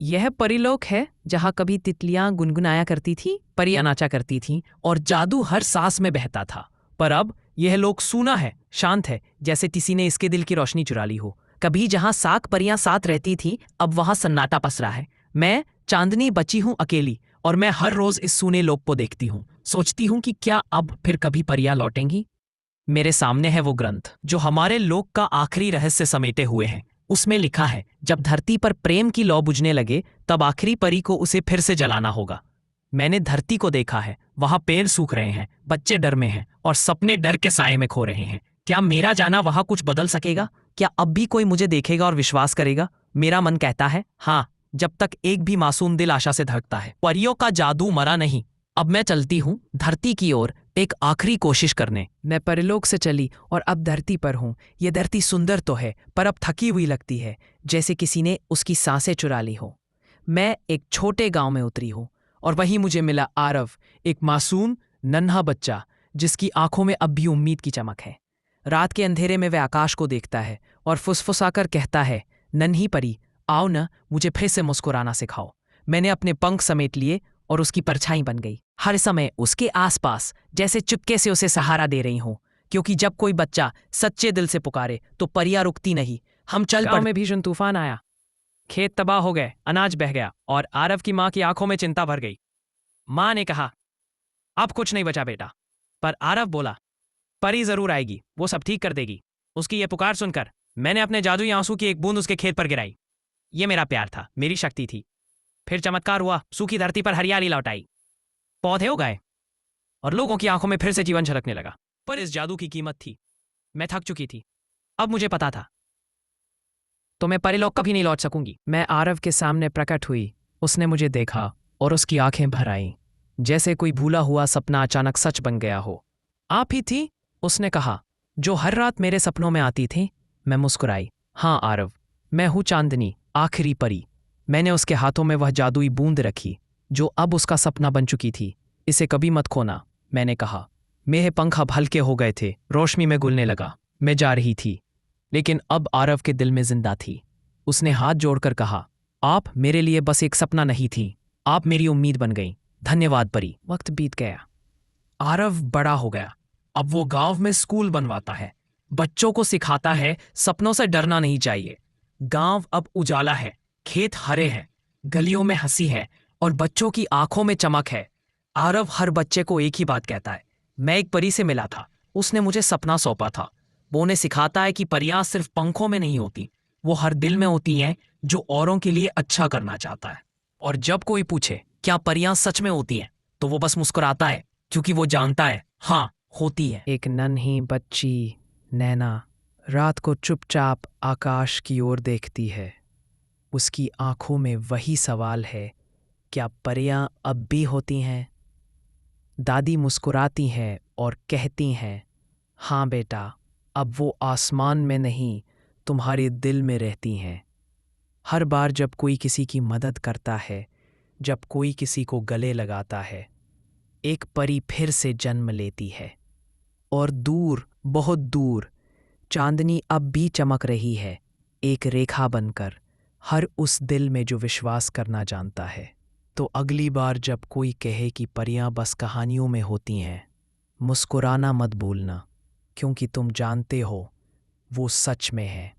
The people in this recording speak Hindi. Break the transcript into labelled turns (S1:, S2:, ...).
S1: यह परीलोक है जहाँ कभी तितलियां गुनगुनाया करती थी, परियां नाचा करती थीं और जादू हर सांस में बहता था। पर अब यह लोक सूना है, शांत है, जैसे किसी ने इसके दिल की रोशनी चुरा ली हो। कभी जहाँ सात परियां साथ रहती थी, अब वहां सन्नाटा पसरा है। मैं चांदनी बची हूँ अकेली, और मैं हर रोज इस सूने लोक को देखती हूँ। सोचती हूँ कि क्या अब फिर कभी परियां लौटेंगी। मेरे सामने है वो ग्रंथ जो हमारे लोक का आखिरी रहस्य समेटे हुए हैं। उसमें लिखा है, जब धरती पर प्रेम की लौ बुझने लगे, तब आखिरी परी को उसे फिर से जलाना होगा। मैंने धरती को देखा है, वहां पेड़ सूख रहे हैं, बच्चे डर में हैं और सपने डर के साए में खो रहे हैं। क्या मेरा जाना वहां कुछ बदल सकेगा? क्या अब भी कोई मुझे देखेगा और विश्वास करेगा? मेरा मन कहता है हाँ, जब तक एक भी मासूम दिल आशा से धड़कता है। परियों का जादू मरा नहीं। अब मैं चलती हूँ धरती की ओर, एक आखिरी कोशिश करने। मैं परलोक से चली और अब धरती पर हूँ। ये धरती सुंदर तो है, पर अब थकी हुई लगती है, जैसे किसी ने उसकी सांसें चुरा ली हो। मैं एक छोटे गांव में उतरी हूँ और वहीं मुझे मिला आरव, एक मासूम नन्हा बच्चा जिसकी आंखों में अब भी उम्मीद की चमक है। रात के अंधेरे में वह आकाश को देखता है और फुसफुसाकर कहता है, नन्ही परी, आओ न, मुझे फिर से मुस्कुराना सिखाओ। मैंने अपने पंख समेट लिए और उसकी परछाई बन गई, हर समय उसके आसपास, जैसे चुपके से उसे सहारा दे रही हूं। क्योंकि जब कोई बच्चा सच्चे दिल से पुकारे तो परियां रुकती नहीं। हम चल पड़े। गांव में भीषण तूफान आया, खेत तबाह हो गए, अनाज बह गया और आरव की मां की आंखों में चिंता भर गई। मां ने कहा, अब कुछ नहीं बचा बेटा। पर आरव बोला, परी जरूर आएगी, वो सब ठीक कर देगी। उसकी ये पुकार सुनकर मैंने अपने जादुई आंसू की एक बूंद उसके खेत पर गिराई। ये मेरा प्यार था, मेरी शक्ति थी। फिर चमत्कार हुआ, सूखी धरती पर हरियाली लौट आई, पौधे उगाए और लोगों की आंखों में फिर से जीवन झलकने लगा। पर इस जादू की कीमत थी। मैं थक चुकी थी। अब मुझे पता था तो मैं परिलोक कभी नहीं लौट सकूंगी। मैं आरव के सामने प्रकट हुई। उसने मुझे देखा और उसकी आंखें भर आईं, जैसे कोई भूला हुआ सपना अचानक सच बन गया हो। आप ही थी, उसने कहा, जो हर रात मेरे सपनों में आती थी। मैं मुस्कुराई। हाँ आरव, मैं हूं चांदनी, आखिरी परी। मैंने उसके हाथों में वह जादुई बूंद रखी जो अब उसका सपना बन चुकी थी। इसे कभी मत खोना, मैंने कहा। मेरे पंख अब हल्के हो गए थे, रोशनी में घुलने लगा। मैं जा रही थी, लेकिन अब आरव के दिल में जिंदा थी। उसने हाथ जोड़कर कहा, आप मेरे लिए बस एक सपना नहीं थी, आप मेरी उम्मीद बन गई। धन्यवाद परी। वक्त बीत गया, आरव बड़ा हो गया। अब वो गांव में स्कूल बनवाता है, बच्चों को सिखाता है सपनों से डरना नहीं चाहिए। गांव अब उजाला है, खेत हरे हैं, गलियों में हंसी है और बच्चों की आंखों में चमक है। आरव हर बच्चे को एक ही बात कहता है, मैं एक परी से मिला था, उसने मुझे सपना सौंपा था। वो उन्हें सिखाता है कि परियां सिर्फ पंखों में नहीं होती, वो हर दिल में होती हैं जो औरों के लिए अच्छा करना चाहता है। और जब कोई पूछे क्या परियां सच में होती हैं, तो वो बस मुस्कुराता है, क्योंकि वो जानता है हाँ, होती है। एक नन्ही बच्ची नैना रात को चुपचाप आकाश की ओर देखती है। उसकी आंखों में वही सवाल है, क्या परियां अब भी होती हैं? दादी मुस्कुराती हैं और कहती हैं, हाँ बेटा, अब वो आसमान में नहीं, तुम्हारे दिल में रहती हैं। हर बार जब कोई किसी की मदद करता है, जब कोई किसी को गले लगाता है, एक परी फिर से जन्म लेती है। और दूर, बहुत दूर, चांदनी अब भी चमक रही है, एक रेखा बनकर, हर उस दिल में जो विश्वास करना जानता है। तो अगली बार जब कोई कहे कि परियां बस कहानियों में होती हैं, मुस्कुराना मत भूलना, क्योंकि तुम जानते हो वो सच में है।